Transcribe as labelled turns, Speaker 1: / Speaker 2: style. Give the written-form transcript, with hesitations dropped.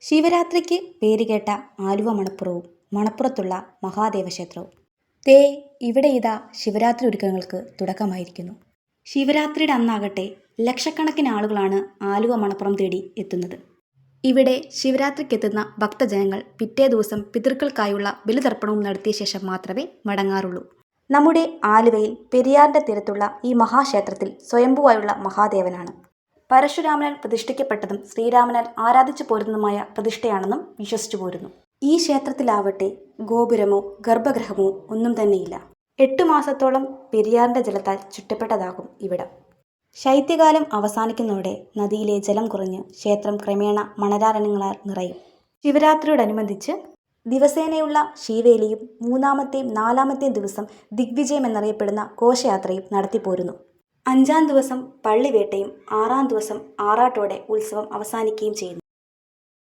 Speaker 1: ശിവരാത്രിക്ക് പേരുകേട്ട ആലുവ മണപ്പുറവും മണപ്പുറത്തുള്ള മഹാദേവ ക്ഷേത്രവും. ദേ ഇവിടെ ഇതാ ശിവരാത്രി ഒരുക്കങ്ങൾക്ക് തുടക്കമായിരിക്കുന്നു. ശിവരാത്രിയുടെ അന്നാകട്ടെ ലക്ഷക്കണക്കിന് ആളുകളാണ് ആലുവ മണപ്പുറം തേടി എത്തുന്നത്. ഇവിടെ ശിവരാത്രിക്കെത്തുന്ന ഭക്തജനങ്ങൾ പിറ്റേ ദിവസം പിതൃക്കൾക്കായുള്ള ബലിതർപ്പണവും നടത്തിയ ശേഷം മാത്രമേ മടങ്ങാറുള്ളൂ. നമ്മുടെ ആലുവയിൽ പെരിയാറിൻ്റെ തീരത്തുള്ള ഈ മഹാക്ഷേത്രത്തിൽ സ്വയംഭുവായുള്ള മഹാദേവനാണ്. പരശുരാമനാൽ പ്രതിഷ്ഠിക്കപ്പെട്ടതും ശ്രീരാമനാൽ ആരാധിച്ചു പോരുന്നതുമായ പ്രതിഷ്ഠയാണെന്നും വിശ്വസിച്ചു പോരുന്നു. ഈ ക്ഷേത്രത്തിലാവട്ടെ ഗോപുരമോ ഗർഭഗൃഹമോ ഒന്നും തന്നെയില്ല. 8 മാസത്തോളം പെരിയാറിൻ്റെ ജലത്താൽ ചുറ്റപ്പെട്ടതാകും ഇവിടം. ശൈത്യകാലം അവസാനിക്കുന്നതോടെ നദിയിലെ ജലം കുറഞ്ഞ് ക്ഷേത്രം ക്രമേണ മണലാരണ്യങ്ങളാൽ നിറയും. ശിവരാത്രിയോടനുബന്ധിച്ച് ദിവസേനയുള്ള ശീവേലിയും 3-ാമത്തെയും 4-ാമത്തെയും ദിവസം ദിഗ്വിജയം എന്നറിയപ്പെടുന്ന ഘോഷയാത്രയും നടത്തിപ്പോരുന്നു. 5-ാം ദിവസം പള്ളിവേട്ടയും 6-ാം ദിവസം ആറാട്ടോടെ ഉത്സവം അവസാനിക്കുകയും ചെയ്യുന്നു.